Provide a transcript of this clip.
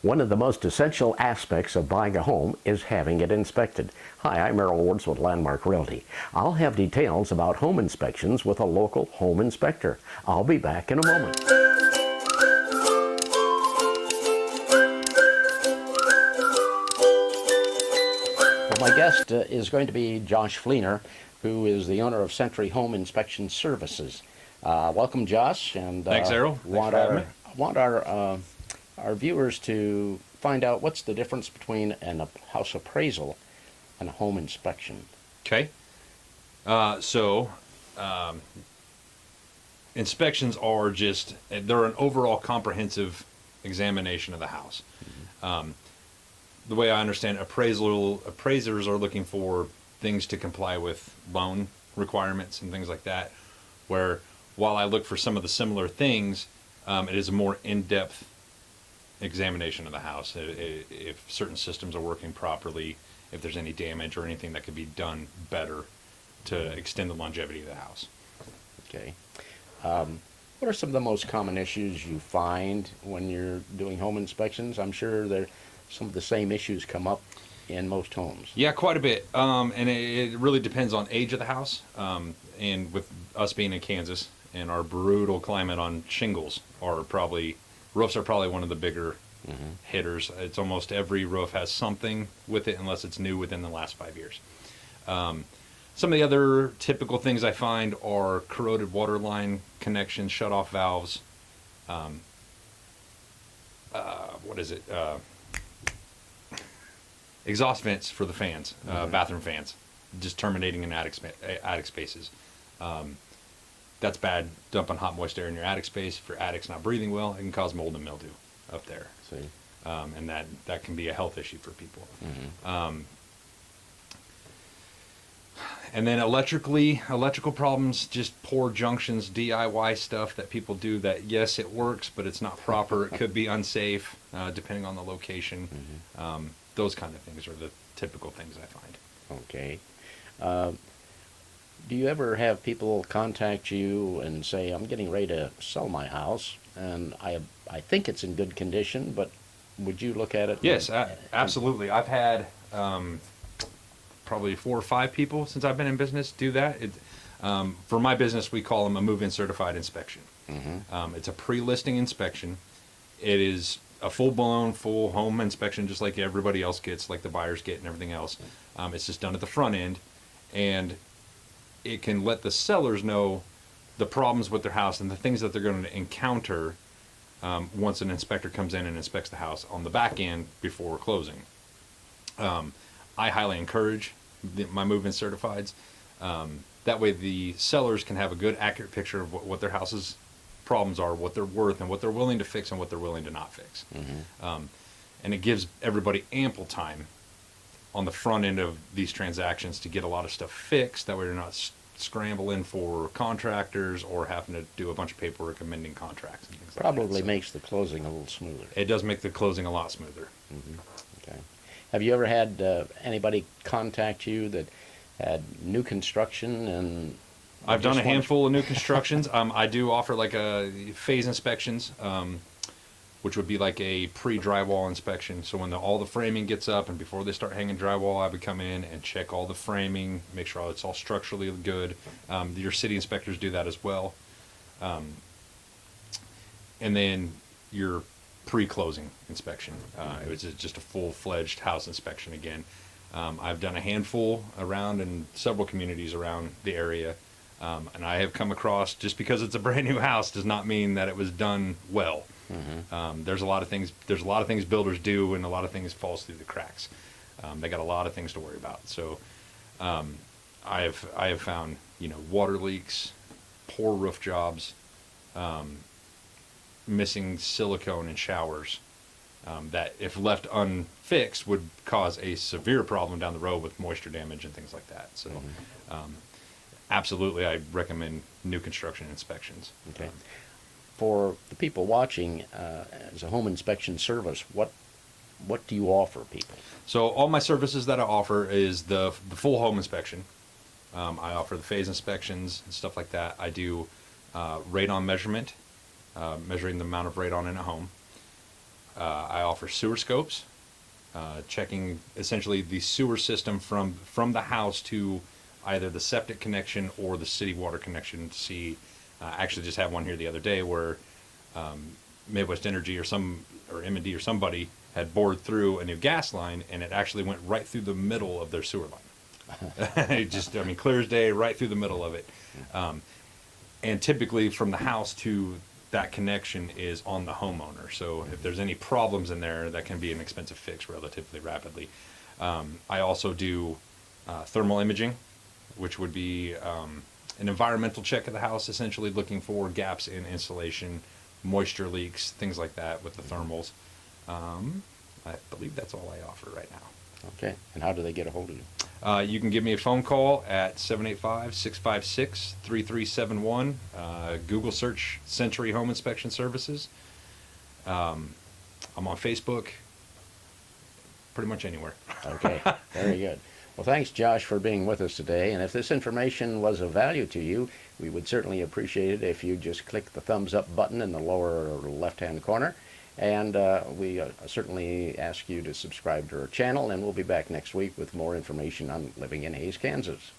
One of the most essential aspects of buying a home is having it inspected. Hi, I'm Errol Wards with Landmark Realty. I'll have details about home inspections with a local home inspector. I'll be back in a moment. Well, my guest is going to be Josh Fleenor, who is the owner of Century Home Inspection Services. Welcome, Josh. And thanks, Errol. Want our viewers to find out what's the difference between a house appraisal and a home inspection. Okay. Inspections are they're an overall comprehensive examination of the house. Mm-hmm. The way I understand appraisers are looking for things to comply with loan requirements and things like that, where while I look for some of the similar things, it is a more in-depth examination of the house. If certain systems are working properly, if there's any damage or anything that could be done better to extend the longevity of the house. Okay. What are some of the most common issues you find when you're doing home inspections? I'm sure some of the same issues come up in most homes. Yeah, quite a bit. And it really depends on age of the house. And with us being in Kansas and our brutal climate on shingles, roofs are probably one of the bigger hitters. It's almost every roof has something with it unless it's new within the last 5 years. Some of the other typical things I find are corroded water line connections, shut-off valves. Exhaust vents for the fans, bathroom fans, just terminating in attic spaces. That's bad, dumping hot moist air in your attic space. If your attic's not breathing well, it can cause mold and mildew up there. See. And that can be a health issue for people. Mm-hmm. And then electrical problems, just poor junctions, DIY stuff that people do that, yes, it works, but it's not proper. It could be unsafe, depending on the location. Mm-hmm. Those kind of things are the typical things I find. Okay. Do you ever have people contact you and say, I'm getting ready to sell my house, and I think it's in good condition, but would you look at it? Yes, absolutely. I've had probably 4 or 5 people since I've been in business do that. For my business, we call them a Movein certified inspection. Mm-hmm. It's a pre-listing inspection. It is a full-blown, full home inspection, just like everybody else gets, like the buyers get and everything else. It's just done at the front end, and it can let the sellers know the problems with their house and the things that they're going to encounter once an inspector comes in and inspects the house on the back end before closing. I highly encourage my Movein certifieds. That way the sellers can have a good, accurate picture of what their house's problems are, what they're worth, and what they're willing to fix and what they're willing to not fix. Mm-hmm. And it gives everybody ample time on the front end of these transactions to get a lot of stuff fixed. That way you're not scrambling for contractors or having to do a bunch of paperwork amending contracts and things Probably like that. makes the closing a little smoother. It does make the closing a lot smoother. Mm-hmm. Okay. Have you ever had anybody contact you that had new construction and... I've done a handful of new constructions. I do offer like a phase inspections, which would be like a pre-drywall inspection. So when all the framing gets up and before they start hanging drywall, I would come in and check all the framing, make sure it's all structurally good. Your city inspectors do that as well. And then your pre-closing inspection. It was just a full-fledged house inspection again. I've done a handful around in several communities around the area. And I have come across, just because it's a brand new house does not mean that it was done well. Mm-hmm. There's a lot of things builders do, and a lot of things falls through the cracks. They got a lot of things to worry about. So I have found water leaks, poor roof jobs, missing silicone in showers, that if left unfixed would cause a severe problem down the road with moisture damage and things like that. So. Mm-hmm. Absolutely, I recommend new construction inspections. Okay. For the people watching, as a home inspection service, what do you offer people? So all my services that I offer is the full home inspection. I offer the phase inspections and stuff like that. I do radon measurement, measuring the amount of radon in a home. I offer offer sewer scopes, checking essentially the sewer system from the house to either the septic connection or the city water connection to see. I actually just had one here the other day where Midwest Energy or M&D or somebody had bored through a new gas line, and it actually went right through the middle of their sewer line. It just, I mean, clear as day, right through the middle of it. And typically from the house to that connection is on the homeowner. So if there's any problems in there, that can be an expensive fix relatively rapidly. I also do thermal imaging, which would be an environmental check of the house, essentially looking for gaps in insulation, moisture leaks, things like that with the thermals. I believe that's all I offer right now. Okay. And how do they get a hold of you? You can give me a phone call at 785-656-3371. Google search Century Home Inspection Services. I'm on Facebook, pretty much anywhere. Okay, very good. Well, thanks, Josh, for being with us today. And if this information was of value to you, we would certainly appreciate it if you just click the thumbs up button in the lower left-hand corner. And we certainly ask you to subscribe to our channel, and we'll be back next week with more information on living in Hays, Kansas.